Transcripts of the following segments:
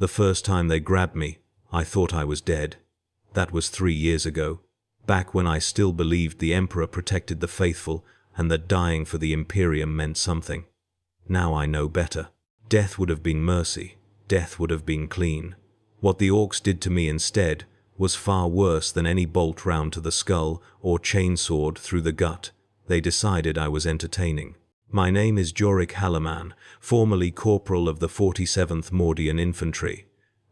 The first time they grabbed me, I thought I was dead. That was 3 years ago, back when I still believed the Emperor protected the faithful and that dying for the Imperium meant something. Now I know better. Death would have been mercy. Death would have been clean. What the Orks did to me instead was far worse than any bolt round to the skull or chainsword through the gut. They decided I was entertaining. My name is Jorik Halaman, formerly Corporal of the 47th Mordian Infantry,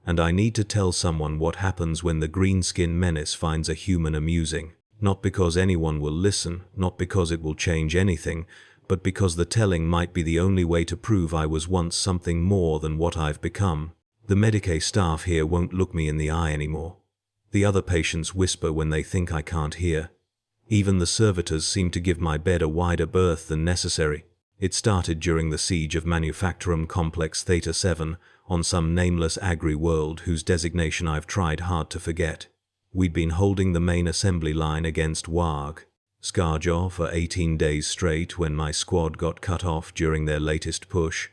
and I need to tell someone what happens when the Greenskin menace finds a human amusing. Not because anyone will listen, not because it will change anything, but because the telling might be the only way to prove I was once something more than what I've become. The Medicae staff here won't look me in the eye anymore. The other patients whisper when they think I can't hear. Even the servitors seem to give my bed a wider berth than necessary. It started during the siege of Manufactorum Complex Theta 7 on some nameless agri-world whose designation I've tried hard to forget. We'd been holding the main assembly line against Warg, Scarjaw for 18 days straight when my squad got cut off during their latest push.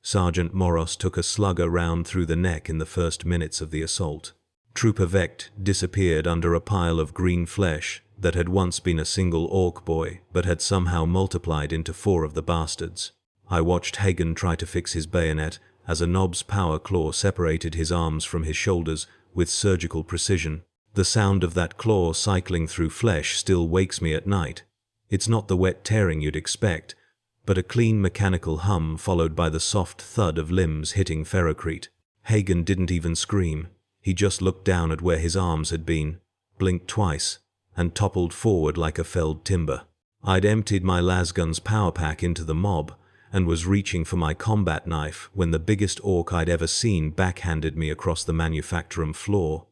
Sergeant Moros took a slugger round through the neck in the first minutes of the assault. Trooper Vecht disappeared under a pile of green flesh that had once been a single Ork boy, but had somehow multiplied into 4 of the bastards. I watched Hagen try to fix his bayonet as a knob's power claw separated his arms from his shoulders with surgical precision. The sound of that claw cycling through flesh still wakes me at night. It's not the wet tearing you'd expect, but a clean mechanical hum followed by the soft thud of limbs hitting ferrocrete. Hagen didn't even scream. He just looked down at where his arms had been, blinked twice, and toppled forward like a felled timber. I'd emptied my lasgun's power pack into the mob and was reaching for my combat knife when the biggest Ork I'd ever seen backhanded me across the Manufactorum floor.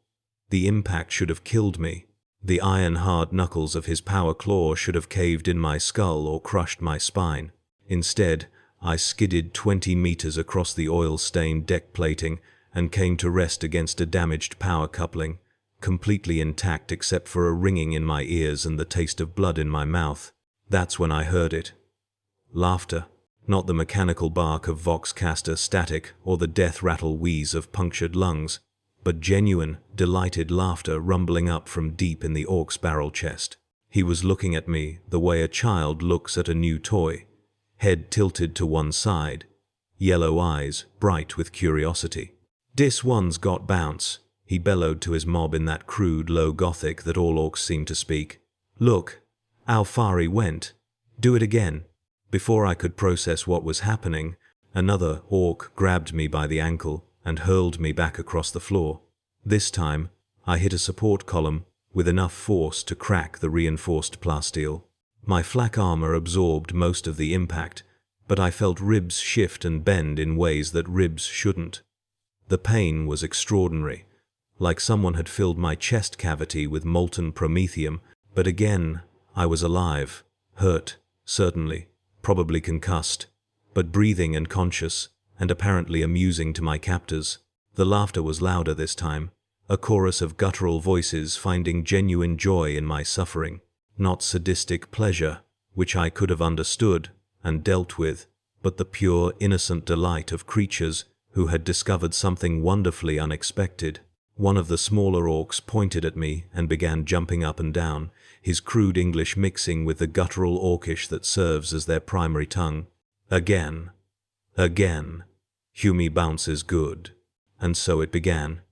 The impact should have killed me. The iron-hard knuckles of his power claw should have caved in my skull or crushed my spine. Instead, I skidded 20 meters across the oil-stained deck plating and came to rest against a damaged power coupling, completely intact except for a ringing in my ears and the taste of blood in my mouth. That's when I heard it. Laughter, not the mechanical bark of Voxcaster static or the death rattle wheeze of punctured lungs, but genuine, delighted laughter rumbling up from deep in the Ork's barrel chest. He was looking at me the way a child looks at a new toy, head tilted to one side, yellow eyes bright with curiosity. "Dis one's got bounce," he bellowed to his mob in that crude low Gothic that all Orks seem to speak. "Look, how far he went. Do it again." Before I could process what was happening, another Ork grabbed me by the ankle and hurled me back across the floor. This time, I hit a support column with enough force to crack the reinforced plasteel. My flak armor absorbed most of the impact, but I felt ribs shift and bend in ways that ribs shouldn't. The pain was extraordinary, like someone had filled my chest cavity with molten promethium, but again, I was alive, hurt, certainly, probably concussed, but breathing and conscious, and apparently amusing to my captors. The laughter was louder this time, a chorus of guttural voices finding genuine joy in my suffering. Not sadistic pleasure, which I could have understood and dealt with, but the pure, innocent delight of creatures who had discovered something wonderfully unexpected. One of the smaller Orks pointed at me and began jumping up and down, his crude English mixing with the guttural Orkish that serves as their primary tongue. Again. Again. Hume bounces good. And so it began.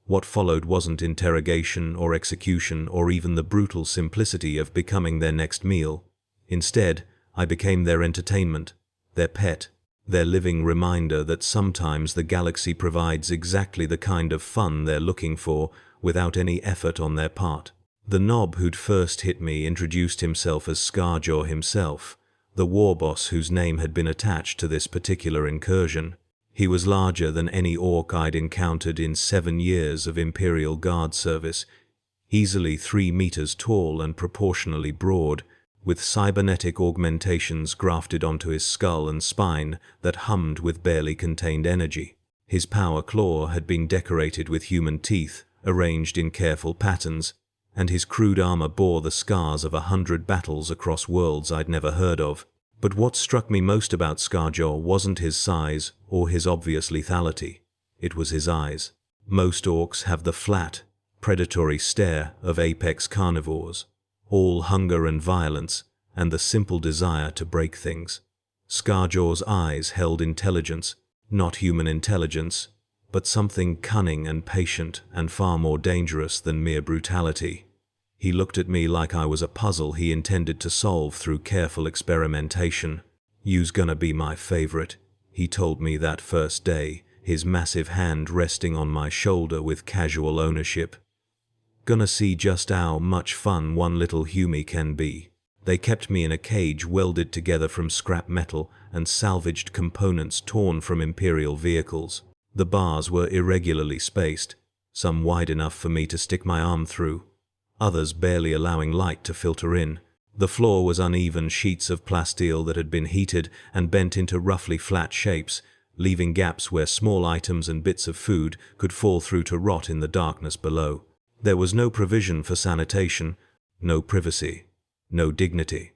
What followed wasn't interrogation or execution or even the brutal simplicity of becoming their next meal. Instead, I became their entertainment, their pet, their living reminder that sometimes the galaxy provides exactly the kind of fun they're looking for without any effort on their part. The knob who'd first hit me introduced himself as Scarjaw himself, the warboss whose name had been attached to this particular incursion. He was larger than any Ork I'd encountered in 7 years of Imperial Guard service, easily 3 meters tall and proportionally broad, with cybernetic augmentations grafted onto his skull and spine that hummed with barely contained energy. His power claw had been decorated with human teeth, arranged in careful patterns, and his crude armor bore the scars of 100 battles across worlds I'd never heard of. But what struck me most about Scarjaw wasn't his size or his obvious lethality. It was his eyes. Most orcs have the flat, predatory stare of apex carnivores, all hunger and violence, and the simple desire to break things. Scarjaw's eyes held intelligence, not human intelligence, but something cunning and patient and far more dangerous than mere brutality. He looked at me like I was a puzzle he intended to solve through careful experimentation. "You's gonna be my favorite," he told me that first day, his massive hand resting on my shoulder with casual ownership. "Gonna see just how much fun one little humie can be." They kept me in a cage welded together from scrap metal and salvaged components torn from Imperial vehicles. The bars were irregularly spaced, some wide enough for me to stick my arm through, others barely allowing light to filter in. The floor was uneven sheets of plasteel that had been heated and bent into roughly flat shapes, leaving gaps where small items and bits of food could fall through to rot in the darkness below. There was no provision for sanitation, no privacy, no dignity.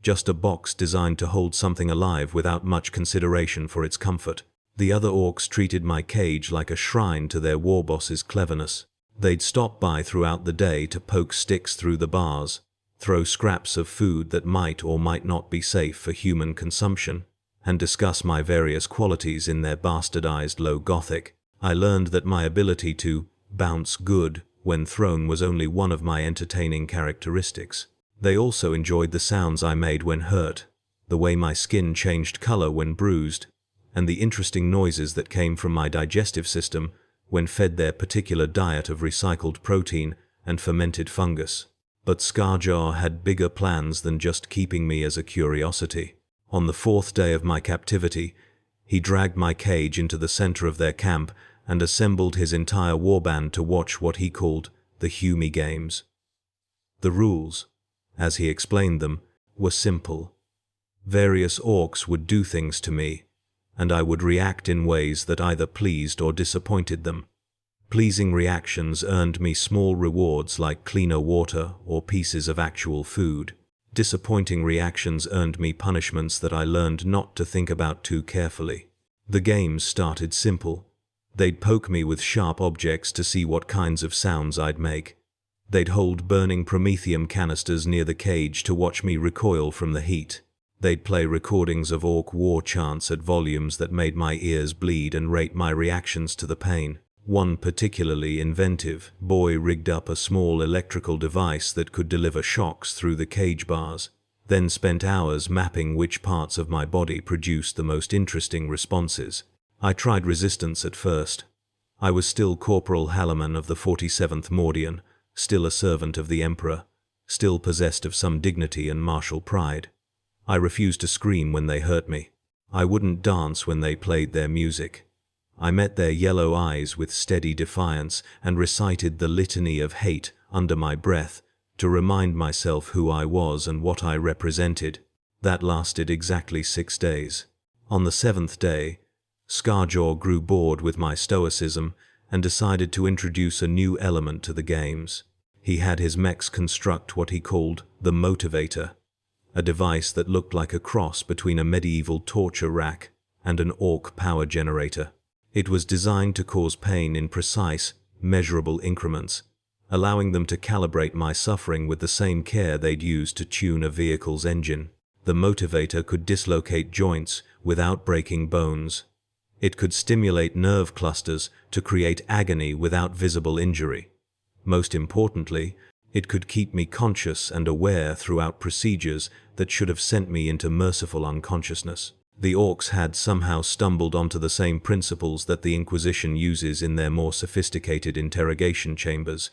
Just a box designed to hold something alive without much consideration for its comfort. The other orcs treated my cage like a shrine to their warboss's cleverness. They'd stop by throughout the day to poke sticks through the bars, throw scraps of food that might or might not be safe for human consumption, and discuss my various qualities in their bastardized low Gothic. I learned that my ability to bounce good when thrown was only one of my entertaining characteristics. They also enjoyed the sounds I made when hurt, the way my skin changed color when bruised, and the interesting noises that came from my digestive system when fed their particular diet of recycled protein and fermented fungus. But Scarjaw had bigger plans than just keeping me as a curiosity. On the 4th day of my captivity, he dragged my cage into the center of their camp and assembled his entire warband to watch what he called the Humie Games. The rules, as he explained them, were simple. Various orcs would do things to me, and I would react in ways that either pleased or disappointed them. Pleasing reactions earned me small rewards like cleaner water or pieces of actual food. Disappointing reactions earned me punishments that I learned not to think about too carefully. The games started simple. They'd poke me with sharp objects to see what kinds of sounds I'd make. They'd hold burning promethium canisters near the cage to watch me recoil from the heat. They'd play recordings of orc war chants at volumes that made my ears bleed and rate my reactions to the pain. One particularly inventive boy rigged up a small electrical device that could deliver shocks through the cage bars, then spent hours mapping which parts of my body produced the most interesting responses. I tried resistance at first. I was still Corporal Halloman of the 47th Mordian, still a servant of the Emperor, still possessed of some dignity and martial pride. I refused to scream when they hurt me. I wouldn't dance when they played their music. I met their yellow eyes with steady defiance and recited the litany of hate under my breath to remind myself who I was and what I represented. That lasted exactly 6 days. On the 7th day, Scarjaw grew bored with my stoicism and decided to introduce a new element to the games. He had his mechs construct what he called the motivator, a device that looked like a cross between a medieval torture rack and an orc power generator. It was designed to cause pain in precise, measurable increments, allowing them to calibrate my suffering with the same care they'd use to tune a vehicle's engine. The motivator could dislocate joints without breaking bones. It could stimulate nerve clusters to create agony without visible injury. Most importantly, it could keep me conscious and aware throughout procedures that should have sent me into merciful unconsciousness. The orcs had somehow stumbled onto the same principles that the Inquisition uses in their more sophisticated interrogation chambers,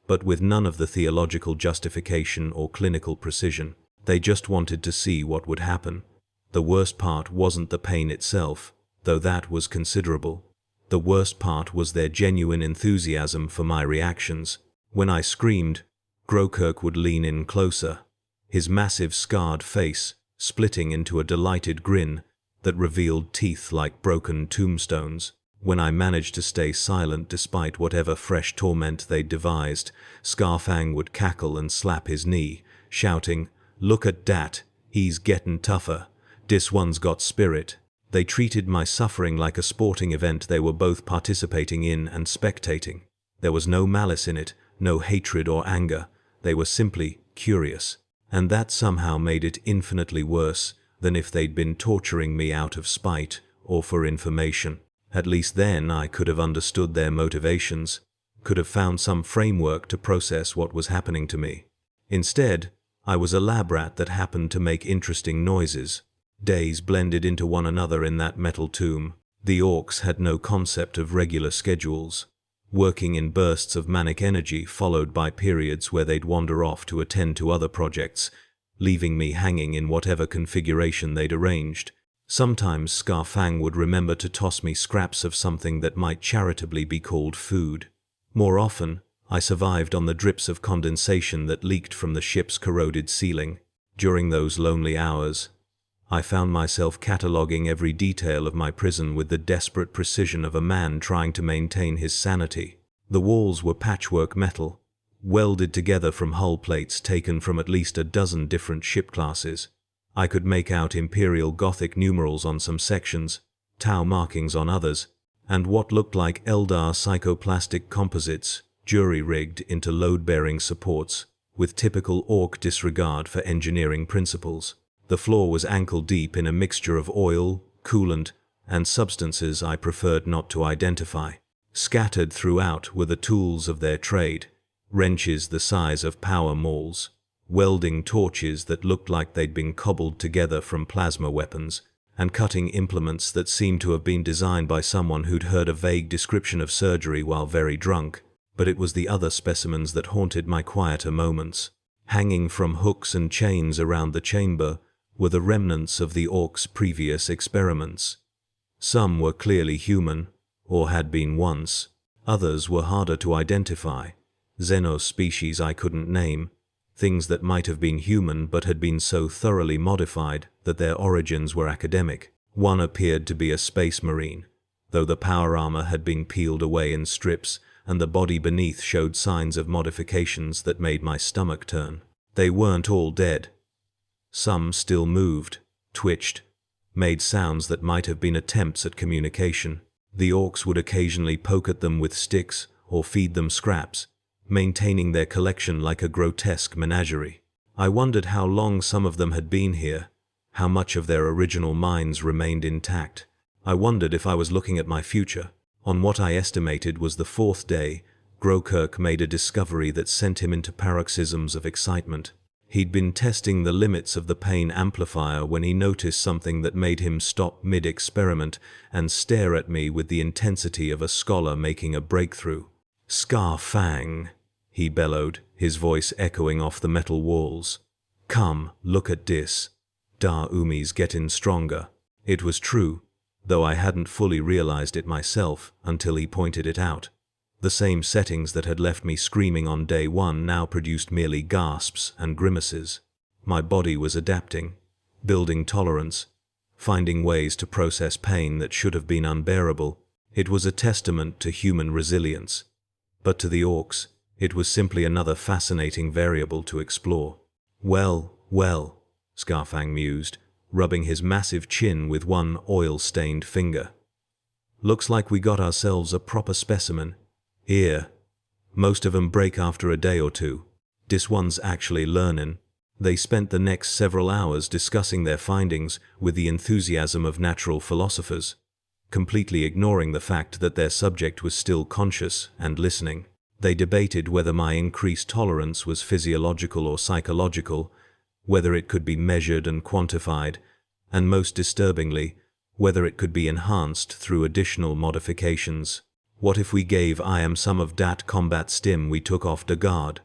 but with none of the theological justification or clinical precision. They just wanted to see what would happen. The worst part wasn't the pain itself, though that was considerable. The worst part was their genuine enthusiasm for my reactions. When I screamed, Grokirk would lean in closer, his massive scarred face splitting into a delighted grin that revealed teeth like broken tombstones. When I managed to stay silent despite whatever fresh torment they'd devised, Scarfang would cackle and slap his knee, shouting, "Look at dat, he's gettin' tougher. Dis one's got spirit." They treated my suffering like a sporting event they were both participating in and spectating. There was no malice in it, no hatred or anger. They were simply curious. And that somehow made it infinitely worse than if they'd been torturing me out of spite or for information. At least then I could have understood their motivations, could have found some framework to process what was happening to me. Instead, I was a lab rat that happened to make interesting noises. Days blended into one another in that metal tomb. The Orks had no concept of regular schedules, working in bursts of manic energy followed by periods where they'd wander off to attend to other projects, leaving me hanging in whatever configuration they'd arranged. Sometimes Scarfang would remember to toss me scraps of something that might charitably be called food. More often, I survived on the drips of condensation that leaked from the ship's corroded ceiling. During those lonely hours, I found myself cataloging every detail of my prison with the desperate precision of a man trying to maintain his sanity. The walls were patchwork metal, welded together from hull plates taken from at least a dozen different ship classes. I could make out Imperial Gothic numerals on some sections, Tau markings on others, and what looked like Eldar psychoplastic composites jury-rigged into load-bearing supports, with typical Ork disregard for engineering principles. The floor was ankle-deep in a mixture of oil, coolant, and substances I preferred not to identify. Scattered throughout were the tools of their trade, wrenches the size of power mauls, welding torches that looked like they'd been cobbled together from plasma weapons, and cutting implements that seemed to have been designed by someone who'd heard a vague description of surgery while very drunk. But it was the other specimens that haunted my quieter moments. Hanging from hooks and chains around the chamber were the remnants of the Orks' previous experiments. Some were clearly human, or had been once. Others were harder to identify. Xenospecies I couldn't name, things that might have been human but had been so thoroughly modified that their origins were academic. One appeared to be a space marine, though the power armor had been peeled away in strips, and the body beneath showed signs of modifications that made my stomach turn. They weren't all dead. Some still moved, twitched, made sounds that might have been attempts at communication. The Orks would occasionally poke at them with sticks or feed them scraps, maintaining their collection like a grotesque menagerie. I wondered how long some of them had been here, how much of their original minds remained intact. I wondered if I was looking at my future. On what I estimated was the fourth day, Grokirk made a discovery that sent him into paroxysms of excitement. He'd been testing the limits of the pain amplifier when he noticed something that made him stop mid-experiment and stare at me with the intensity of a scholar making a breakthrough. "Scarfang," he bellowed, his voice echoing off the metal walls. "Come, look at this. Da Umi's getting stronger." It was true, though I hadn't fully realized it myself until he pointed it out. The same settings that had left me screaming on day one now produced merely gasps and grimaces. My body was adapting, building tolerance, finding ways to process pain that should have been unbearable. It was a testament to human resilience. But to the Orks, it was simply another fascinating variable to explore. Well, Scarfang mused, rubbing his massive chin with one oil-stained finger. "Looks like we got ourselves a proper specimen. Here, most of 'em break after a day or two. This one's actually learning." They spent the next several hours discussing their findings with the enthusiasm of natural philosophers, completely ignoring the fact that their subject was still conscious and listening. They debated whether my increased tolerance was physiological or psychological, whether it could be measured and quantified, and most disturbingly, whether it could be enhanced through additional modifications. "What if we gave I am some of dat combat stim we took off the guard?"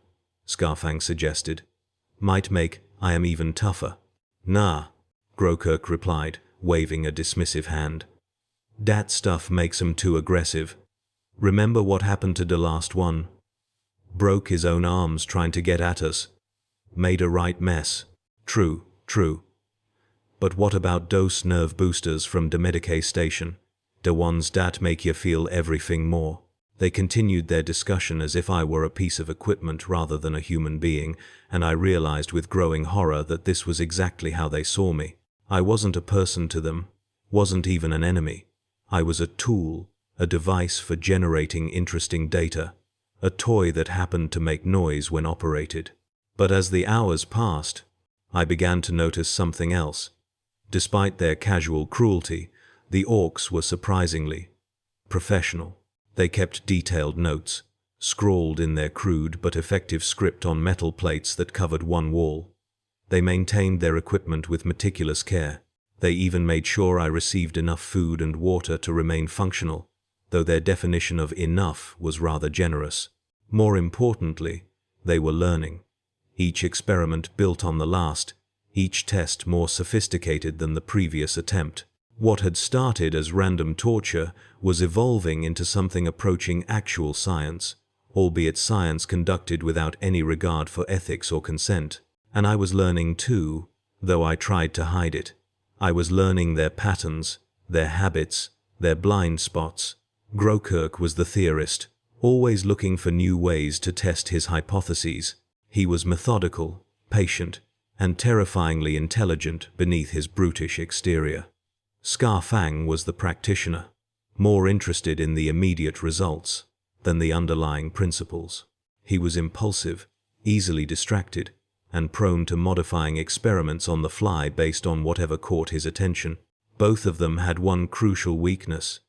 Scarfang suggested. "Might make I am even tougher." "Nah," Grokirk replied, waving a dismissive hand. "Dat stuff makes 'em too aggressive. Remember what happened to the last one? Broke his own arms trying to get at us. Made a right mess." True. But what about dose nerve boosters from the Medicae station? The ones that make you feel everything more? They continued their discussion as if I were a piece of equipment rather than a human being, and I realized with growing horror that this was exactly how they saw me. I wasn't a person to them. wasn't even an enemy. I was a tool, a device for generating interesting data, a toy that happened to make noise when operated. But as the hours passed, I began to notice something else. Despite their casual cruelty, the Orks were surprisingly professional. They kept detailed notes, scrawled in their crude but effective script on metal plates that covered one wall. They maintained their equipment with meticulous care. They even made sure I received enough food and water to remain functional, though their definition of enough was rather generous. More importantly, they were learning. Each experiment built on the last, each test more sophisticated than the previous attempt. What had started as random torture was evolving into something approaching actual science, albeit science conducted without any regard for ethics or consent. And I was learning too, though I tried to hide it. I was learning their patterns, their habits, their blind spots. Grokirk was the theorist, always looking for new ways to test his hypotheses. He was methodical, patient, and terrifyingly intelligent beneath his brutish exterior. Scarfang was the practitioner, more interested in the immediate results than the underlying principles. He was impulsive, easily distracted, and prone to modifying experiments on the fly based on whatever caught his attention. Both of them had one crucial weakness.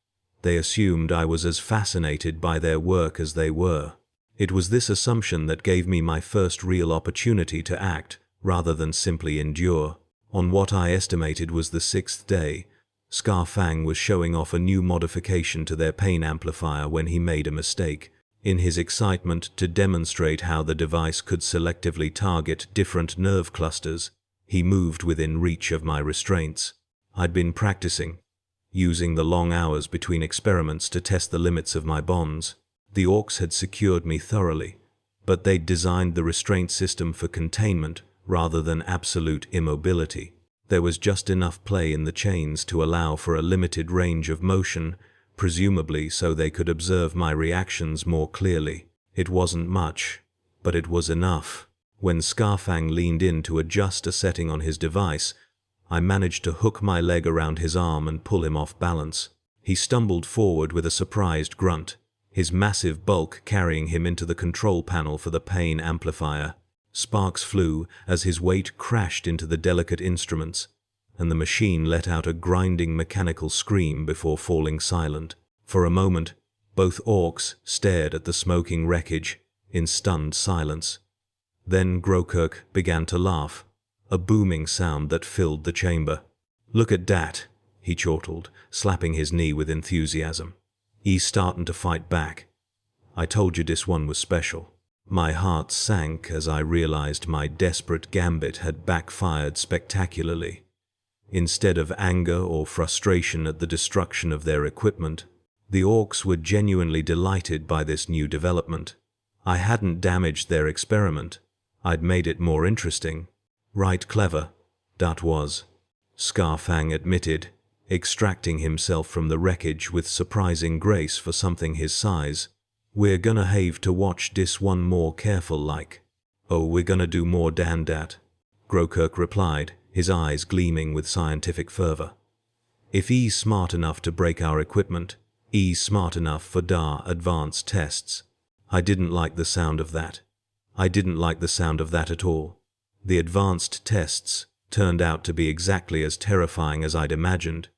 They assumed I was as fascinated by their work as they were. It was this assumption that gave me my first real opportunity to act, rather than simply endure. On what I estimated was the 6th day, Scarfang was showing off a new modification to their pain amplifier when he made a mistake. In his excitement to demonstrate how the device could selectively target different nerve clusters, he moved within reach of my restraints. I'd been practicing, using the long hours between experiments to test the limits of my bonds. The Orks had secured me thoroughly, but they'd designed the restraint system for containment rather than absolute immobility. There was just enough play in the chains to allow for a limited range of motion, presumably so they could observe my reactions more clearly. It wasn't much, but it was enough. When Scarfang leaned in to adjust a setting on his device, I managed to hook my leg around his arm and pull him off balance. He stumbled forward with a surprised grunt, his massive bulk carrying him into the control panel for the pain amplifier. Sparks flew as his weight crashed into the delicate instruments, and the machine let out a grinding mechanical scream before falling silent. For a moment, both Orks stared at the smoking wreckage in stunned silence. Then Grokirk began to laugh, a booming sound that filled the chamber. "Look at dat," he chortled, slapping his knee with enthusiasm. "He's startin' to fight back. I told you this one was special." My heart sank as I realized my desperate gambit had backfired spectacularly. Instead of anger or frustration at the destruction of their equipment, the Orks were genuinely delighted by this new development. I hadn't damaged their experiment. I'd made it more interesting. Right clever, that was, Scarfang admitted, extracting himself from the wreckage with surprising grace for something his size. "We're gonna have to watch this one more careful like." "Oh, we're gonna do more than that," Grokirk replied, his eyes gleaming with scientific fervor. "If he's smart enough to break our equipment, he's smart enough for dar advanced tests." I didn't like the sound of that. I didn't like the sound of that at all. The advanced tests turned out to be exactly as terrifying as I'd imagined,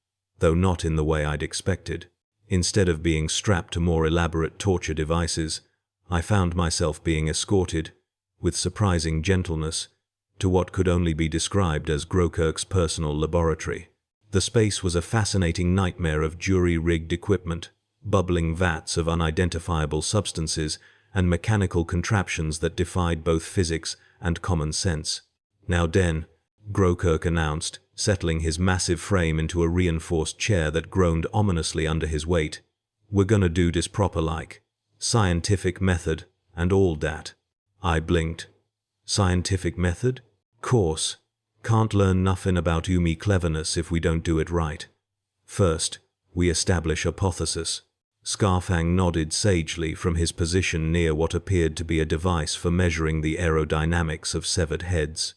though not in the way I'd expected. Instead of being strapped to more elaborate torture devices, I found myself being escorted, with surprising gentleness, to what could only be described as Grokirk's personal laboratory. The space was a fascinating nightmare of jury-rigged equipment, bubbling vats of unidentifiable substances, and mechanical contraptions that defied both physics and common sense. "Now den," Grokirk announced, settling his massive frame into a reinforced chair that groaned ominously under his weight. "We're gonna do this proper like. Scientific method, and all dat." I blinked. "Scientific method? Course. Can't learn nothing about cleverness if we don't do it right. First, we establish hypothesis." Scarfang nodded sagely from his position near what appeared to be a device for measuring the aerodynamics of severed heads.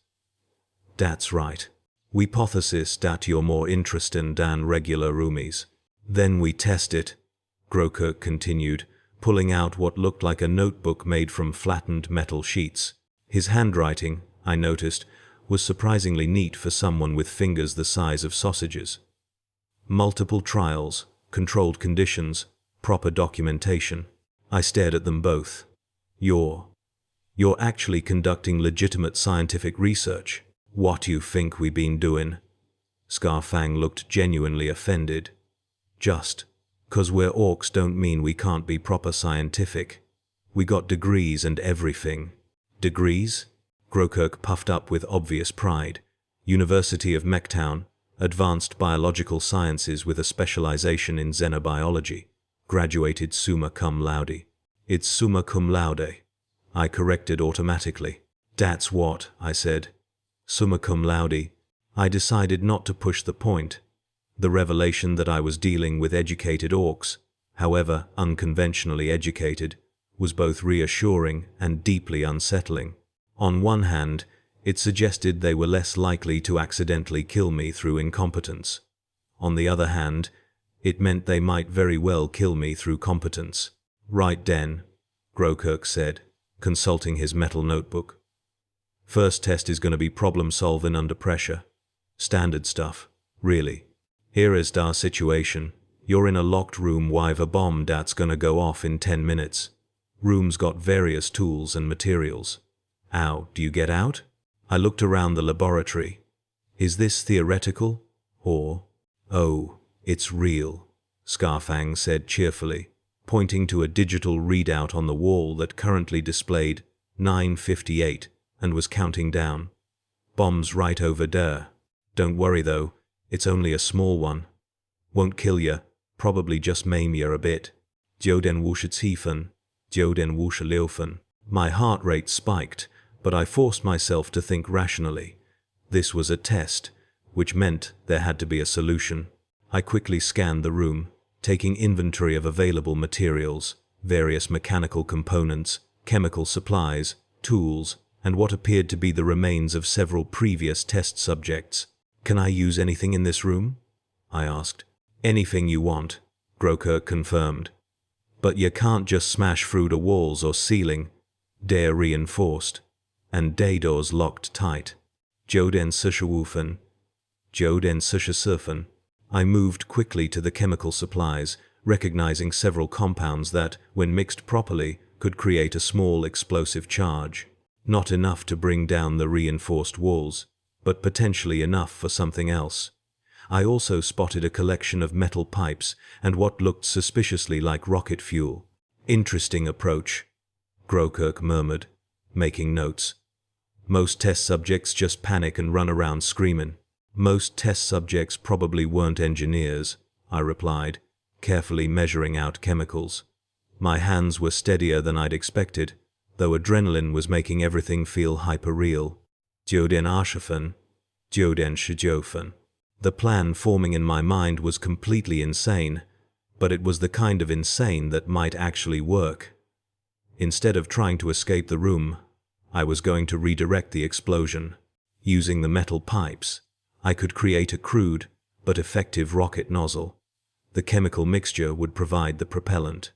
"That's right. We hypothesis that you're more interesting than regular roomies. Then we test it, Grokirk continued, pulling out what looked like a notebook made from flattened metal sheets. His handwriting, I noticed, was surprisingly neat for someone with fingers the size of sausages. Multiple trials, controlled conditions, proper documentation. I stared at them both. You're actually conducting legitimate scientific research. What you think we been doing? Scarfang looked genuinely offended. Just 'cause we're orcs don't mean we can't be proper scientific. We got degrees and everything. Degrees? Grokirk puffed up with obvious pride. University of Mechtown, Advanced Biological Sciences with a specialization in xenobiology. Graduated summa cum laude. It's summa cum laude. I corrected automatically. That's what, I said. Summa cum laude. I decided not to push the point. The revelation that I was dealing with educated orcs, however unconventionally educated, was both reassuring and deeply unsettling. On one hand, it suggested they were less likely to accidentally kill me through incompetence. On the other hand, it meant they might very well kill me through competence. Right then, Grokirk said, consulting his metal notebook. First test is going to be problem-solving under pressure. Standard stuff, really. Here is our situation. You're in a locked room with a bomb that's gonna go off in 10 minutes. Room's got various tools and materials. How do you get out? I looked around the laboratory. Is this theoretical? Or, oh, it's real, Scarfang said cheerfully, pointing to a digital readout on the wall that currently displayed 9:58 and was counting down. Bomb's right over there. Don't worry though, it's only a small one. Won't kill ya, probably just maim ya a bit. Joden wushetiefen, Joden wusheliofen. My heart rate spiked, but I forced myself to think rationally. This was a test, which meant there had to be a solution. I quickly scanned the room, taking inventory of available materials, various mechanical components, chemical supplies, tools, and what appeared to be the remains of several previous test subjects. Can I use anything in this room? I asked. Anything you want, Grokirk confirmed. But you can't just smash through the walls or ceiling. They're reinforced, and day doors locked tight. Joden Suscherwufen. Joden Suschersurfen. I moved quickly to the chemical supplies, recognizing several compounds that, when mixed properly, could create a small explosive charge. Not enough to bring down the reinforced walls, but potentially enough for something else. I also spotted a collection of metal pipes and what looked suspiciously like rocket fuel. Interesting approach, Grokirk murmured, making notes. Most test subjects just panic and run around screaming. Most test subjects probably weren't engineers, I replied, carefully measuring out chemicals. My hands were steadier than I'd expected, though adrenaline was making everything feel hyper-real. Joden Arschafen, Joden Shijofen. The plan forming in my mind was completely insane, but it was the kind of insane that might actually work. Instead of trying to escape the room, I was going to redirect the explosion. Using the metal pipes, I could create a crude but effective rocket nozzle. The chemical mixture would provide the propellant.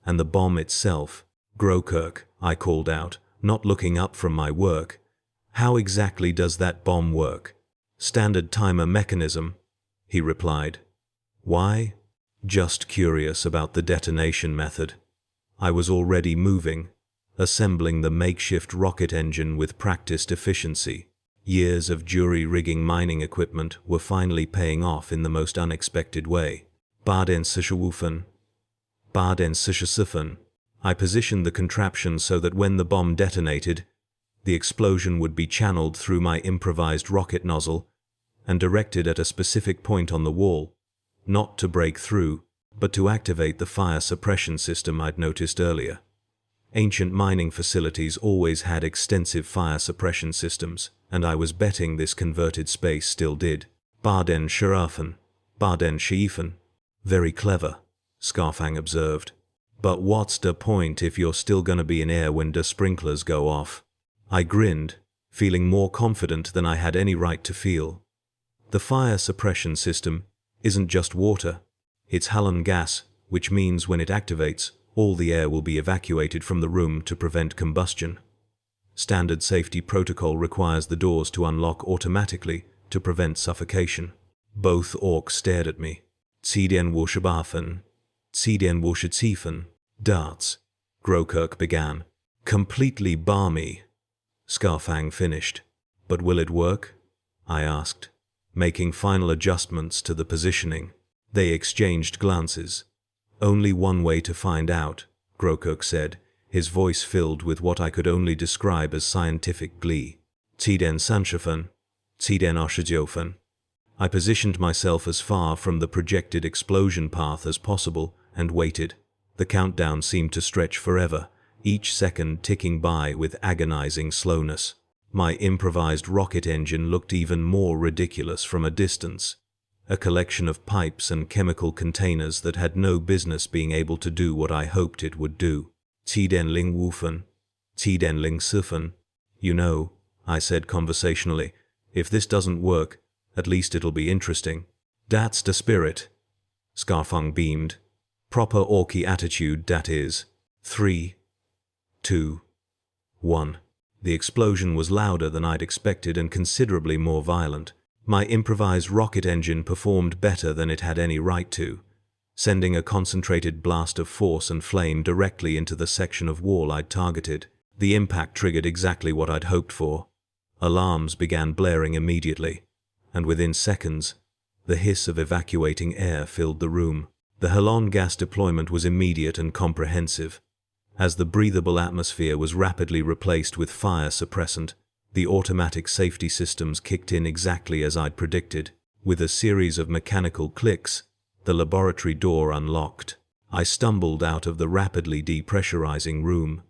And the bomb itself, Grokirk, I called out, not looking up from my work. How exactly does that bomb work? Standard timer mechanism, he replied. Why? Just curious about the detonation method. I was already moving, assembling the makeshift rocket engine with practiced efficiency. Years of jury-rigging mining equipment were finally paying off in the most unexpected way. Baden Sicherwufen. Baden Sichersiffen. I positioned the contraption so that when the bomb detonated, the explosion would be channeled through my improvised rocket nozzle and directed at a specific point on the wall, not to break through, but to activate the fire suppression system I'd noticed earlier. Ancient mining facilities always had extensive fire suppression systems, and I was betting this converted space still did. Baden Shirafen, Baden Shiefen. Very clever, Scarfang observed. But what's the point if you're still gonna be in air when the sprinklers go off? I grinned, feeling more confident than I had any right to feel. The fire suppression system isn't just water, it's halon gas, which means when it activates, all the air will be evacuated from the room to prevent combustion. Standard safety protocol requires the doors to unlock automatically to prevent suffocation. Both orcs stared at me. Ziden Worschabafen, Ziden Worschatiefen, darts, Grokirk began. Completely balmy. Scarfang finished. But will it work? I asked, making final adjustments to the positioning. They exchanged glances. Only one way to find out, Grokirk said, his voice filled with what I could only describe as scientific glee. Ziden Sanchofen, Ziden Arshidjofen. I positioned myself as far from the projected explosion path as possible and waited. The countdown seemed to stretch forever, each second ticking by with agonizing slowness. My improvised rocket engine looked even more ridiculous from a distance. A collection of pipes and chemical containers that had no business being able to do what I hoped it would do. Tidenling Wufen, Tidenling Sufen. You know, I said conversationally, if this doesn't work, at least it'll be interesting. That's the spirit. Scarfang beamed. Proper orky attitude, that is. 3, 2, 1. The explosion was louder than I'd expected and considerably more violent. My improvised rocket engine performed better than it had any right to, sending a concentrated blast of force and flame directly into the section of wall I'd targeted. The impact triggered exactly what I'd hoped for. Alarms began blaring immediately, and within seconds, the hiss of evacuating air filled the room. The halon gas deployment was immediate and comprehensive. As the breathable atmosphere was rapidly replaced with fire suppressant, the automatic safety systems kicked in exactly as I'd predicted. With a series of mechanical clicks, the laboratory door unlocked. I stumbled out of the rapidly depressurizing room,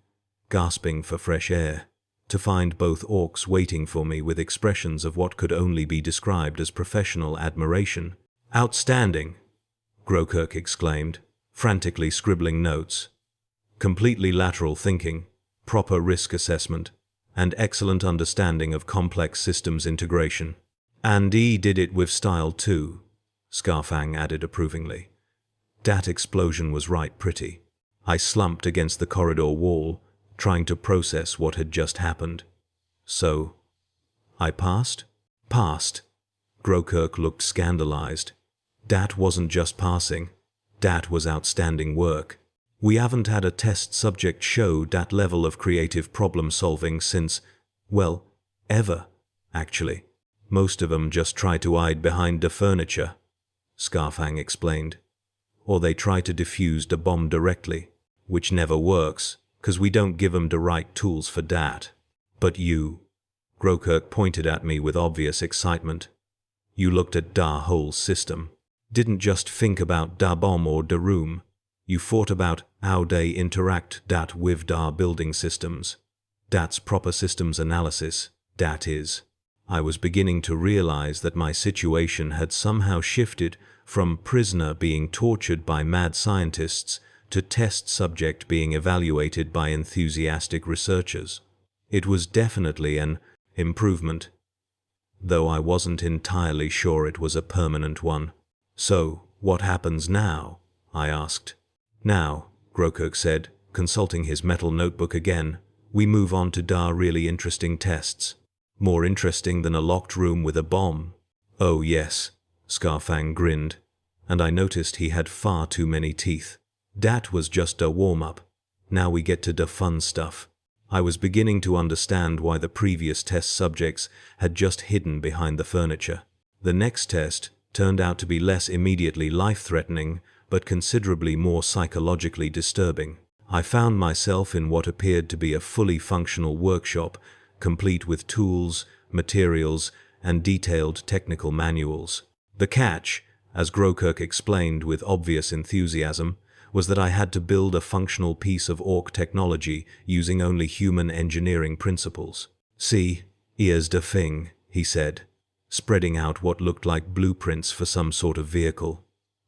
gasping for fresh air, to find both orcs waiting for me with expressions of what could only be described as professional admiration. "Outstanding!" Grokirk exclaimed, frantically scribbling notes. "Completely lateral thinking, proper risk assessment, and excellent understanding of complex systems integration. And he did it with style too," Scarfang added approvingly. That explosion was right pretty. I slumped against the corridor wall, trying to process what had just happened. So, I passed? Passed. Grokirk looked scandalized. That wasn't just passing. That was outstanding work. We haven't had a test subject show that level of creative problem-solving since, well, ever, actually. Most of them just try to hide behind the furniture, Scarfang explained. Or they try to defuse the bomb directly, which never works, 'cause we don't give them the right tools for that. But you, Grokirk pointed at me with obvious excitement. You looked at da whole system. Didn't just think about da bomb or da room. You thought about how they interact that with da building systems. That's proper systems analysis, that is. I was beginning to realize that my situation had somehow shifted from prisoner being tortured by mad scientists to test subject being evaluated by enthusiastic researchers. It was definitely an improvement, though I wasn't entirely sure it was a permanent one. "So, what happens now?" I asked. "Now," Grokirk said, consulting his metal notebook again, "we move on to da really interesting tests. More interesting than a locked room with a bomb." "Oh yes," Scarfang grinned, and I noticed he had far too many teeth. "That was just a warm-up. Now we get to the fun stuff." I was beginning to understand why the previous test subjects had just hidden behind the furniture. The next test turned out to be less immediately life-threatening, but considerably more psychologically disturbing. I found myself in what appeared to be a fully functional workshop, complete with tools, materials, and detailed technical manuals. The catch, as Grokirk explained with obvious enthusiasm, was that I had to build a functional piece of Ork technology using only human engineering principles. "See, here's the thing," he said, spreading out what looked like blueprints for some sort of vehicle.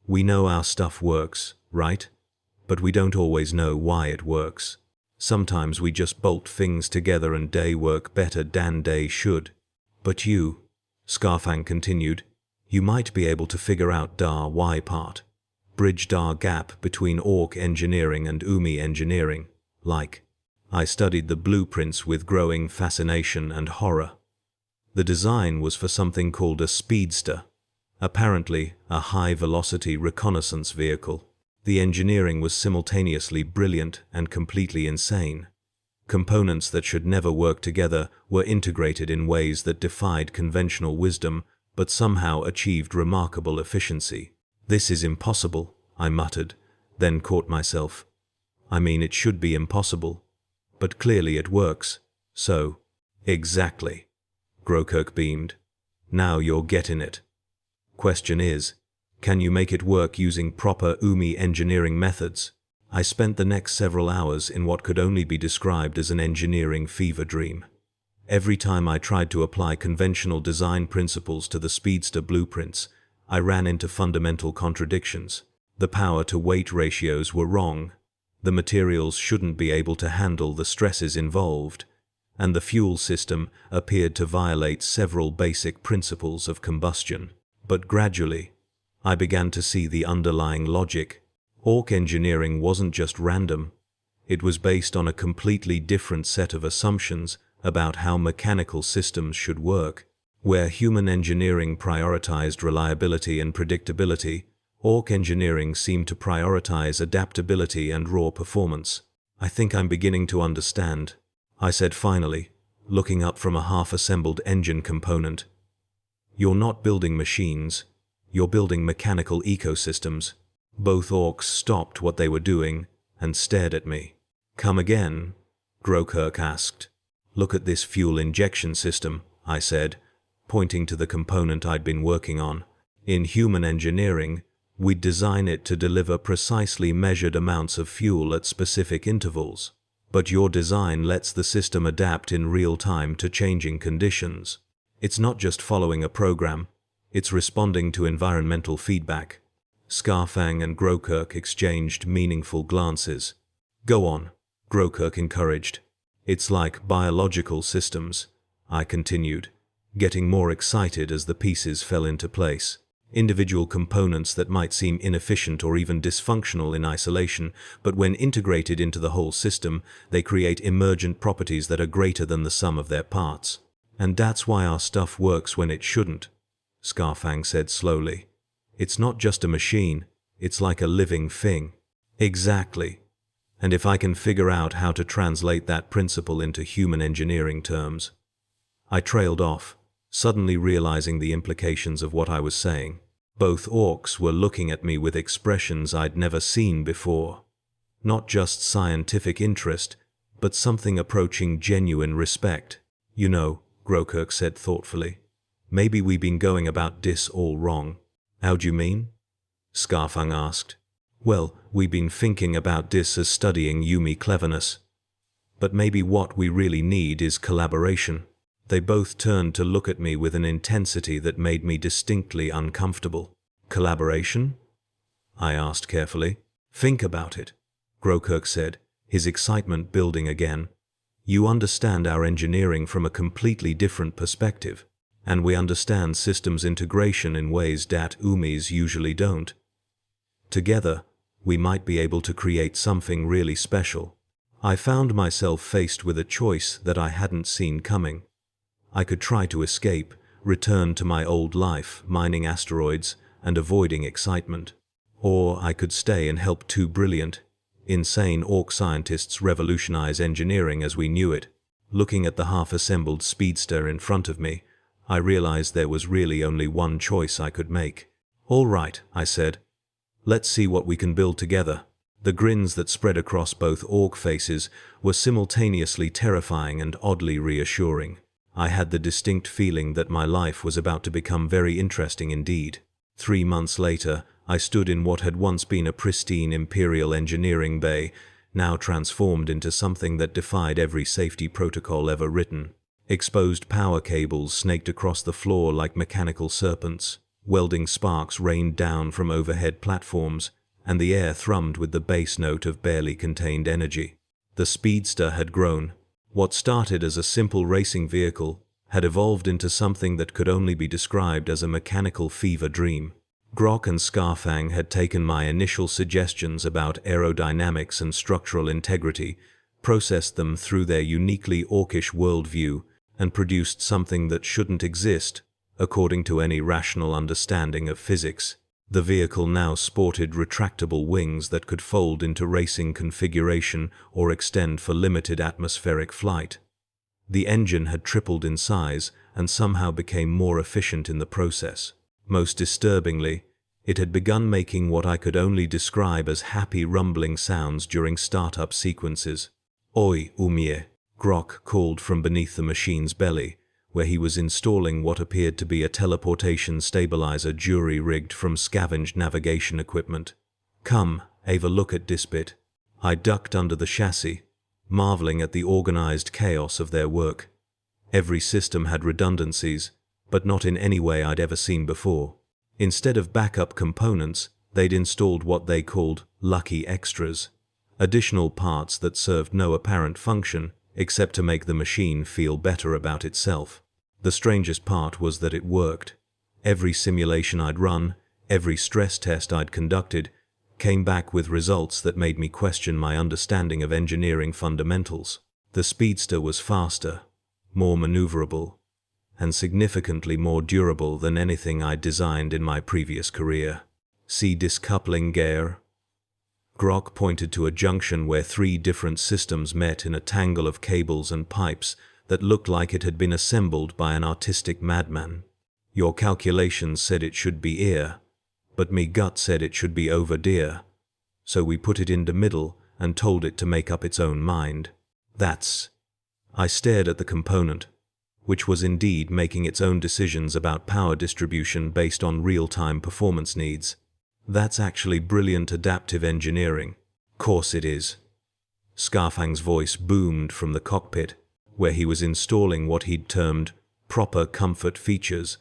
"We know our stuff works, right? But we don't always know why it works. Sometimes we just bolt things together and they work better than they should. But you," Scarfang continued, You might be able to figure out Dar-Y part. Bridge Dar gap between Ork engineering and Umi engineering, like. I studied the blueprints with growing fascination and horror. The design was for something called a speedster, apparently a high-velocity reconnaissance vehicle. The engineering was simultaneously brilliant and completely insane. Components that should never work together were integrated in ways that defied conventional wisdom, but somehow achieved remarkable efficiency. "This is impossible," I muttered, then caught myself. I mean, it should be impossible. But clearly it works. So, exactly. Grokirk beamed. Now you're getting it. Question is, can you make it work using proper Umi engineering methods? I spent the next several hours in what could only be described as an engineering fever dream. Every time I tried to apply conventional design principles to the speedster blueprints, I ran into fundamental contradictions. The power-to-weight ratios were wrong, the materials shouldn't be able to handle the stresses involved, and the fuel system appeared to violate several basic principles of combustion. But gradually, I began to see the underlying logic. Ork engineering wasn't just random. It was based on a completely different set of assumptions about how mechanical systems should work. Where human engineering prioritized reliability and predictability, Ork engineering seemed to prioritize adaptability and raw performance. "I think I'm beginning to understand," I said finally, looking up from a half-assembled engine component. "You're not building machines, you're building mechanical ecosystems." Both Orks stopped what they were doing and stared at me. "Come again?" Grokirk asked. "Look at this fuel injection system," I said, pointing to the component I'd been working on. "In human engineering, we'd design it to deliver precisely measured amounts of fuel at specific intervals. But your design lets the system adapt in real time to changing conditions. It's not just following a program, it's responding to environmental feedback." Scarfang and Grokirk exchanged meaningful glances. "Go on," Grokirk encouraged. "It's like biological systems," I continued, getting more excited as the pieces fell into place. Individual components that might seem inefficient or even dysfunctional in isolation, but when integrated into the whole system, they create emergent properties that are greater than the sum of their parts. "And that's why our stuff works when it shouldn't," Scarfang said slowly. "It's not just a machine, it's like a living thing." "Exactly. And if I can figure out how to translate that principle into human engineering terms." I trailed off, suddenly realizing the implications of what I was saying. Both Orks were looking at me with expressions I'd never seen before. Not just scientific interest, but something approaching genuine respect. "You know," Grokirk said thoughtfully, "maybe we've been going about this all wrong." "How do you mean?" Scarfang asked. "Well, we've been thinking about this as studying Umi cleverness. But maybe what we really need is collaboration." They both turned to look at me with an intensity that made me distinctly uncomfortable. "Collaboration?" I asked carefully. "Think about it," Grokirk said, his excitement building again. "You understand our engineering from a completely different perspective, and we understand systems integration in ways that Umis usually don't. Together, we might be able to create something really special." I found myself faced with a choice that I hadn't seen coming. I could try to escape, return to my old life, mining asteroids and avoiding excitement. Or I could stay and help two brilliant, insane Ork scientists revolutionize engineering as we knew it. Looking at the half-assembled speedster in front of me, I realized there was really only one choice I could make. "All right," I said. "Let's see what we can build together." The grins that spread across both Ork faces were simultaneously terrifying and oddly reassuring. I had the distinct feeling that my life was about to become very interesting indeed. 3 months later, I stood in what had once been a pristine Imperial engineering bay, now transformed into something that defied every safety protocol ever written. Exposed power cables snaked across the floor like mechanical serpents. Welding sparks rained down from overhead platforms, and the air thrummed with the bass note of barely contained energy. The speedster had grown. What started as a simple racing vehicle had evolved into something that could only be described as a mechanical fever dream. Grok and Scarfang had taken my initial suggestions about aerodynamics and structural integrity, processed them through their uniquely Orkish worldview, and produced something that shouldn't exist, according to any rational understanding of physics. The vehicle now sported retractable wings that could fold into racing configuration or extend for limited atmospheric flight. The engine had tripled in size and somehow became more efficient in the process. Most disturbingly, it had begun making what I could only describe as happy rumbling sounds during startup sequences. "Oi, Umie," Grok called from beneath the machine's belly, where he was installing what appeared to be a teleportation stabilizer jury-rigged from scavenged navigation equipment. "Come, have a look at this bit." I ducked under the chassis, marveling at the organized chaos of their work. Every system had redundancies, but not in any way I'd ever seen before. Instead of backup components, they'd installed what they called lucky extras, additional parts that served no apparent function except to make the machine feel better about itself. The strangest part was that it worked. Every simulation I'd run, every stress test I'd conducted, came back with results that made me question my understanding of engineering fundamentals. The speedster was faster, more maneuverable, and significantly more durable than anything I'd designed in my previous career. "See this coupling gear?" Grok pointed to a junction where 3 different systems met in a tangle of cables and pipes that looked like it had been assembled by an artistic madman. "Your calculations said it should be here, but me gut said it should be over there. So we put it in the middle and told it to make up its own mind. That's..." I stared at the component, which was indeed making its own decisions about power distribution based on real-time performance needs. "That's actually brilliant adaptive engineering." "Course it is." Scarfang's voice boomed from the cockpit, where he was installing what he'd termed proper comfort features,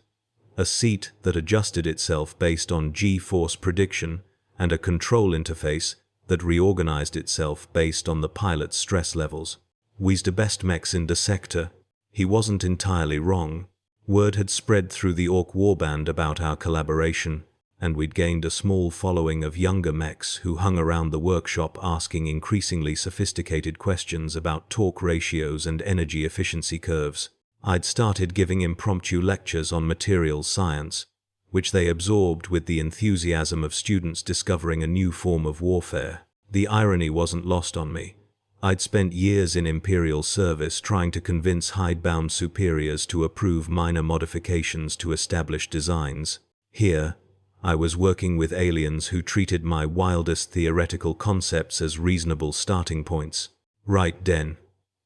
a seat that adjusted itself based on G-force prediction and a control interface that reorganized itself based on the pilot's stress levels. "We's the best mechs in the sector." He wasn't entirely wrong. Word had spread through the Ork warband about our collaboration, and we'd gained a small following of younger mechs who hung around the workshop asking increasingly sophisticated questions about torque ratios and energy efficiency curves. I'd started giving impromptu lectures on materials science, which they absorbed with the enthusiasm of students discovering a new form of warfare. The irony wasn't lost on me. I'd spent years in Imperial service trying to convince hidebound superiors to approve minor modifications to established designs. Here, I was working with aliens who treated my wildest theoretical concepts as reasonable starting points. "Right then,"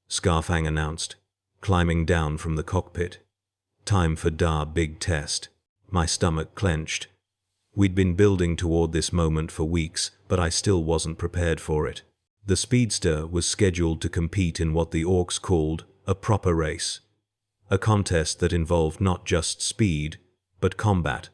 Scarfang announced, climbing down from the cockpit. "Time for da big test." My stomach clenched. We'd been building toward this moment for weeks, but I still wasn't prepared for it. The speedster was scheduled to compete in what the Orks called a proper race, a contest that involved not just speed, but combat,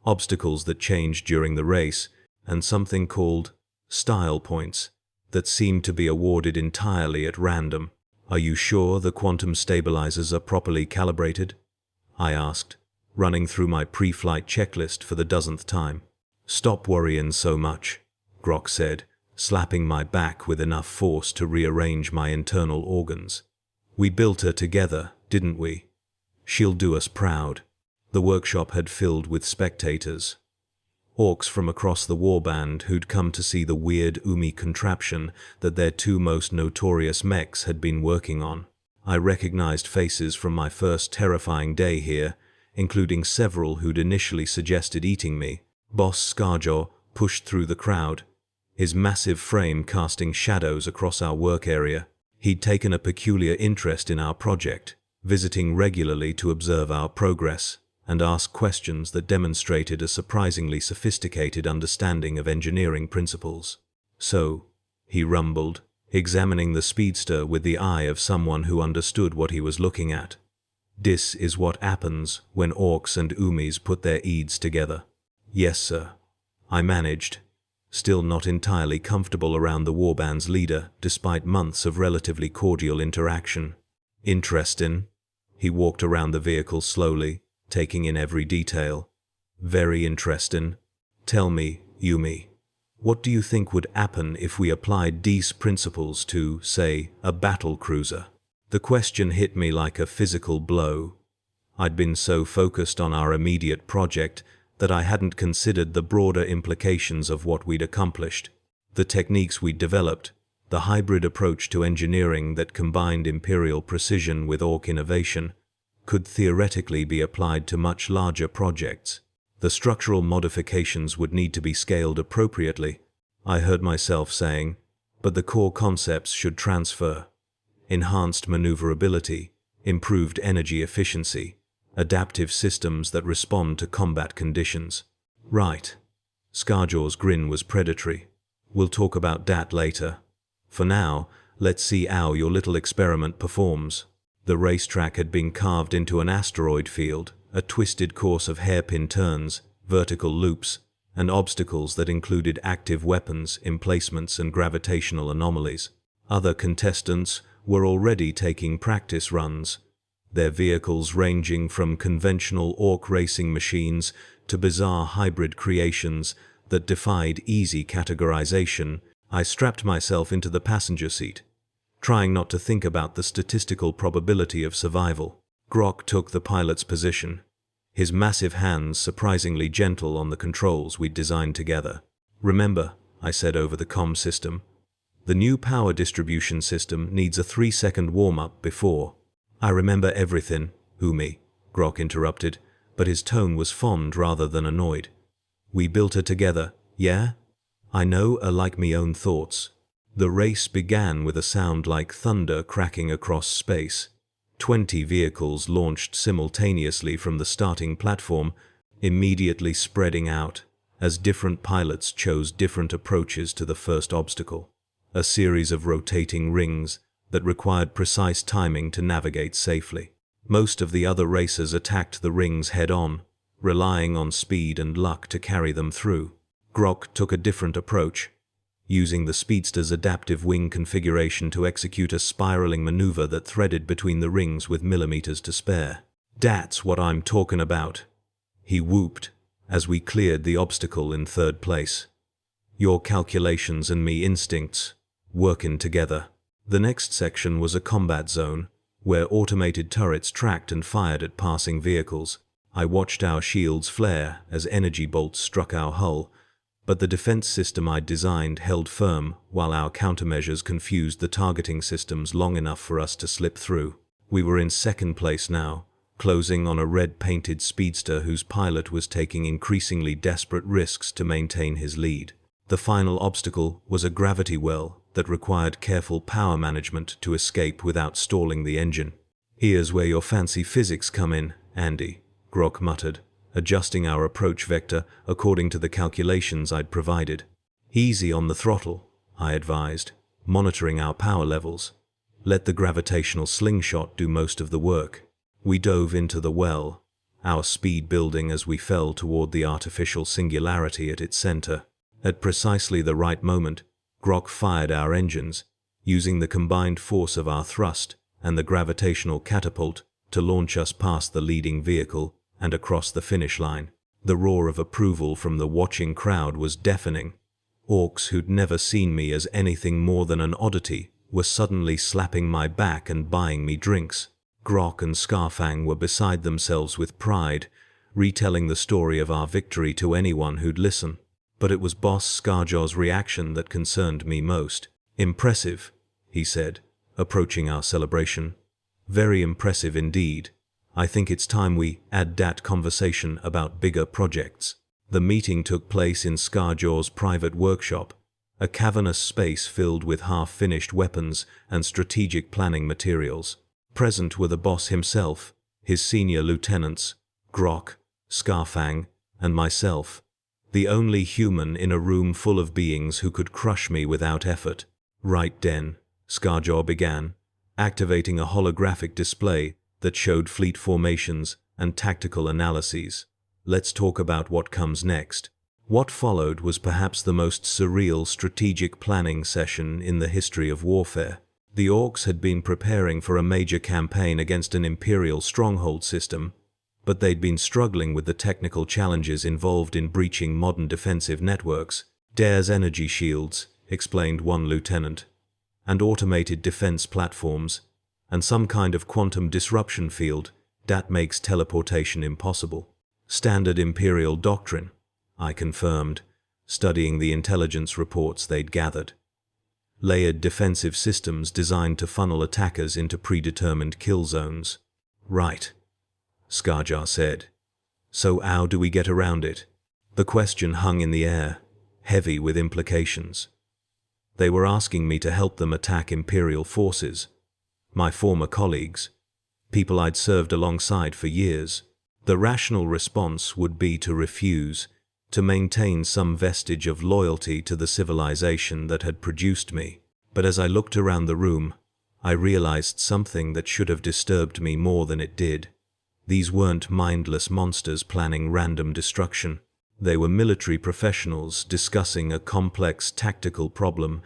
obstacles that changed during the race, and something called style points that seemed to be awarded entirely at random. "Are you sure the quantum stabilizers are properly calibrated?" I asked, running through my pre-flight checklist for the dozenth time. "Stop worrying so much," Grok said, slapping my back with enough force to rearrange my internal organs. "We built her together, didn't we? She'll do us proud." The workshop had filled with spectators. Orks from across the warband who'd come to see the weird Umi contraption that their 2 most notorious mechs had been working on. I recognized faces from my first terrifying day here, including several who'd initially suggested eating me. Boss Scarjaw pushed through the crowd, his massive frame casting shadows across our work area. He'd taken a peculiar interest in our project, visiting regularly to observe our progress and ask questions that demonstrated a surprisingly sophisticated understanding of engineering principles. "So," he rumbled, examining the speedster with the eye of someone who understood what he was looking at. "This is what happens when Orks and Umis put their eads together." "Yes, sir," I managed, still not entirely comfortable around the warband's leader despite months of relatively cordial interaction. "Interesting," He walked around the vehicle slowly, taking in every detail. Very interesting. Tell me, Yumi, what do you think would happen if we applied these principles to, say, a battle cruiser? The question hit me like a physical blow. I'd been so focused on our immediate project that I hadn't considered the broader implications of what we'd accomplished. The techniques we'd developed, the hybrid approach to engineering that combined Imperial precision with Ork innovation, could theoretically be applied to much larger projects. The structural modifications would need to be scaled appropriately, I heard myself saying, but the core concepts should transfer. Enhanced maneuverability, improved energy efficiency, adaptive systems that respond to combat conditions. Right. Scarjaw's grin was predatory. We'll talk about that later. For now, let's see how your little experiment performs. The racetrack had been carved into an asteroid field, a twisted course of hairpin turns, vertical loops, and obstacles that included active weapons, emplacements, and gravitational anomalies. Other contestants were already taking practice runs, their vehicles ranging from conventional Ork racing machines to bizarre hybrid creations that defied easy categorization. I strapped myself into the passenger seat, trying not to think about the statistical probability of survival. Grok took the pilot's position, his massive hands surprisingly gentle on the controls we'd designed together. Remember, I said over the comm system, the new power distribution system needs a 3-second warm-up before. I remember everything, Umi, Grok interrupted, but his tone was fond rather than annoyed. We built her together, yeah? I know her like me own thoughts. The race began with a sound like thunder cracking across space. 20 vehicles launched simultaneously from the starting platform, immediately spreading out, as different pilots chose different approaches to the first obstacle. A series of rotating rings that required precise timing to navigate safely. Most of the other racers attacked the rings head-on, relying on speed and luck to carry them through. Grok took a different approach, using the speedster's adaptive wing configuration to execute a spiraling maneuver that threaded between the rings with millimeters to spare. That's what I'm talking about, he whooped as we cleared the obstacle in third place. Your calculations and me instincts, working together. The next section was a combat zone, where automated turrets tracked and fired at passing vehicles. I watched our shields flare as energy bolts struck our hull, but the defense system I'd designed held firm while our countermeasures confused the targeting systems long enough for us to slip through. We were in second place now, closing on a red-painted speedster whose pilot was taking increasingly desperate risks to maintain his lead. The final obstacle was a gravity well that required careful power management to escape without stalling the engine. Here's where your fancy physics come in, Andy, Grok muttered, adjusting our approach vector according to the calculations I'd provided. Easy on the throttle, I advised, monitoring our power levels. Let the gravitational slingshot do most of the work. We dove into the well, our speed building as we fell toward the artificial singularity at its center. At precisely the right moment, Grok fired our engines, using the combined force of our thrust and the gravitational catapult to launch us past the leading vehicle and across the finish line. The roar of approval from the watching crowd was deafening. Orks who'd never seen me as anything more than an oddity were suddenly slapping my back and buying me drinks. Grok and Scarfang were beside themselves with pride, retelling the story of our victory to anyone who'd listen. But it was Boss Scarjaw's reaction that concerned me most. Impressive, he said, approaching our celebration. Very impressive indeed. I think it's time we had that conversation about bigger projects. The meeting took place in Scarjaw's private workshop, a cavernous space filled with half-finished weapons and strategic planning materials. Present were the boss himself, his senior lieutenants, Grok, Scarfang, and myself, the only human in a room full of beings who could crush me without effort. Right then, Scarjaw began, activating a holographic display that showed fleet formations and tactical analyses. Let's talk about what comes next. What followed was perhaps the most surreal strategic planning session in the history of warfare. The Orks had been preparing for a major campaign against an Imperial stronghold system, but they'd been struggling with the technical challenges involved in breaching modern defensive networks. Dare's energy shields, explained one lieutenant, and automated defense platforms, and some kind of quantum disruption field that makes teleportation impossible. Standard Imperial doctrine, I confirmed, studying the intelligence reports they'd gathered. Layered defensive systems designed to funnel attackers into predetermined kill zones. Right, Skarjar said. So how do we get around it? The question hung in the air, heavy with implications. They were asking me to help them attack Imperial forces, my former colleagues, people I'd served alongside for years. The rational response would be to refuse, to maintain some vestige of loyalty to the civilization that had produced me. But as I looked around the room, I realized something that should have disturbed me more than it did. These weren't mindless monsters planning random destruction. They were military professionals discussing a complex tactical problem,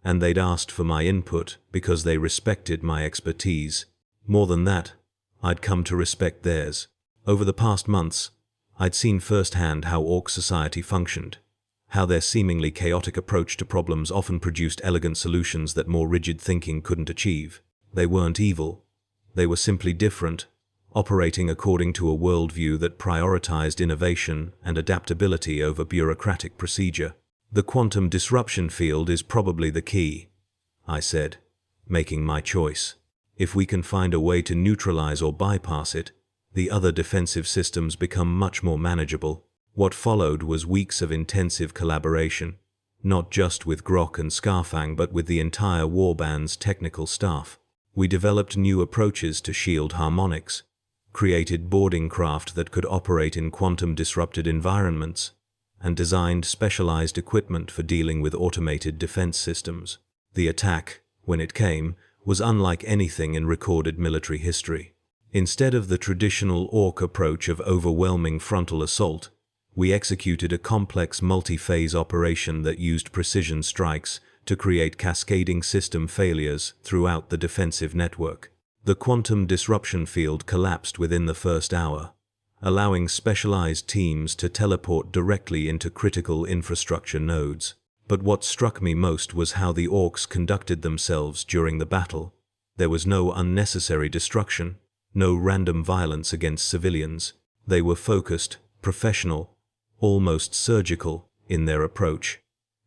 and they'd asked for my input because they respected my expertise. More than that, I'd come to respect theirs. Over the past months, I'd seen firsthand how Ork society functioned, how their seemingly chaotic approach to problems often produced elegant solutions that more rigid thinking couldn't achieve. They weren't evil. They were simply different, operating according to a worldview that prioritized innovation and adaptability over bureaucratic procedure. The quantum disruption field is probably the key, I said, making my choice. If we can find a way to neutralize or bypass it, the other defensive systems become much more manageable. What followed was weeks of intensive collaboration, not just with Grok and Skarfang but with the entire warband's technical staff. We developed new approaches to shield harmonics, created boarding craft that could operate in quantum-disrupted environments, and designed specialized equipment for dealing with automated defense systems. The attack, when it came, was unlike anything in recorded military history. Instead of the traditional Ork approach of overwhelming frontal assault, we executed a complex multi-phase operation that used precision strikes to create cascading system failures throughout the defensive network. The quantum disruption field collapsed within the first hour, allowing specialized teams to teleport directly into critical infrastructure nodes. But what struck me most was how the Orks conducted themselves during the battle. There was no unnecessary destruction, no random violence against civilians. They were focused, professional, almost surgical in their approach.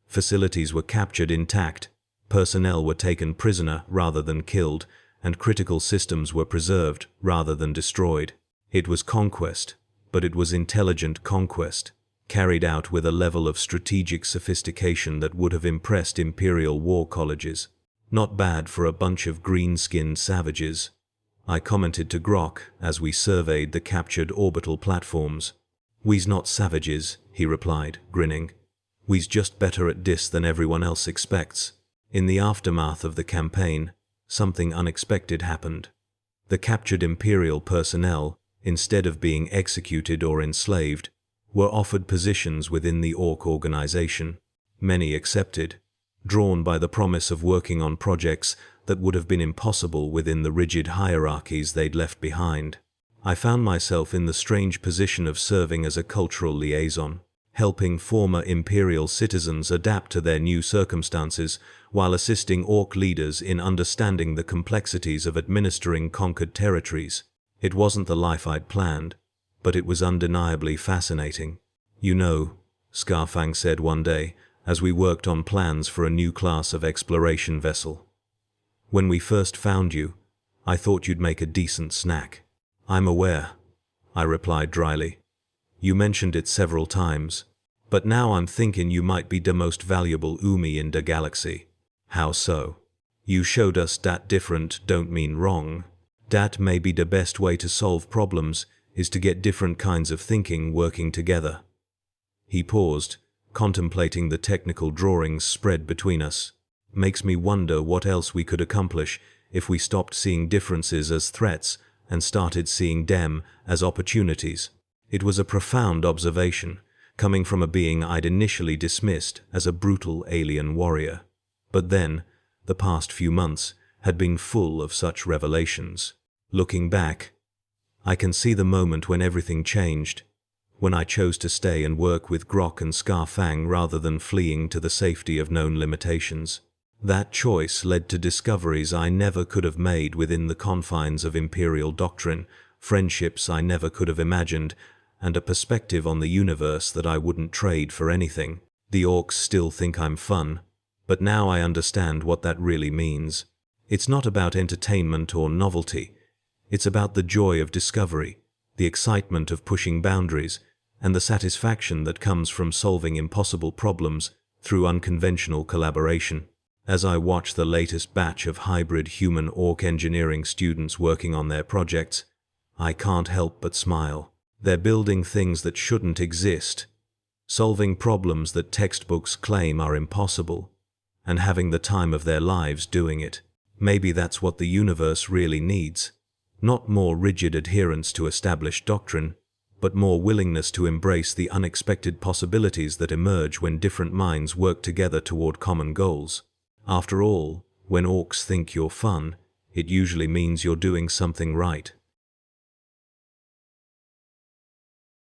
Facilities were captured intact, personnel were taken prisoner rather than killed, and critical systems were preserved rather than destroyed. It was conquest, but it was intelligent conquest, carried out with a level of strategic sophistication that would have impressed Imperial war colleges. Not bad for a bunch of green-skinned savages, I commented to Grok as we surveyed the captured orbital platforms. "We's not savages," he replied, grinning. "We's just better at this than everyone else expects." In the aftermath of the campaign, something unexpected happened. The captured Imperial personnel, instead of being executed or enslaved, were offered positions within the Ork organization. Many accepted, drawn by the promise of working on projects that would have been impossible within the rigid hierarchies they'd left behind. I found myself in the strange position of serving as a cultural liaison, helping former Imperial citizens adapt to their new circumstances while assisting Ork leaders in understanding the complexities of administering conquered territories. It wasn't the life I'd planned, but it was undeniably fascinating. "You know," Skarfang said one day, as we worked on plans for a new class of exploration vessel, "when we first found you, I thought you'd make a decent snack." "I'm aware," I replied dryly. "You mentioned it several times, but now I'm thinking you might be the most valuable Umi in the galaxy." "How so?" "You showed us that different don't mean wrong. That may be the best way to solve problems, is to get different kinds of thinking working together." He paused, contemplating the technical drawings spread between us. "Makes me wonder what else we could accomplish if we stopped seeing differences as threats and started seeing them as opportunities." It was a profound observation, coming from a being I'd initially dismissed as a brutal alien warrior. But then, the past few months had been full of such revelations. Looking back, I can see the moment when everything changed, when I chose to stay and work with Grok and Scarfang rather than fleeing to the safety of known limitations. That choice led to discoveries I never could have made within the confines of Imperial doctrine, friendships I never could have imagined, and a perspective on the universe that I wouldn't trade for anything. The Orks still think I'm fun, but now I understand what that really means. It's not about entertainment or novelty. It's about the joy of discovery, the excitement of pushing boundaries, and the satisfaction that comes from solving impossible problems through unconventional collaboration. As I watch the latest batch of hybrid human-orc engineering students working on their projects, I can't help but smile. They're building things that shouldn't exist, solving problems that textbooks claim are impossible, and having the time of their lives doing it. Maybe that's what the universe really needs. Not more rigid adherence to established doctrine, but more willingness to embrace the unexpected possibilities that emerge when different minds work together toward common goals. After all, when orcs think you're fun, it usually means you're doing something right.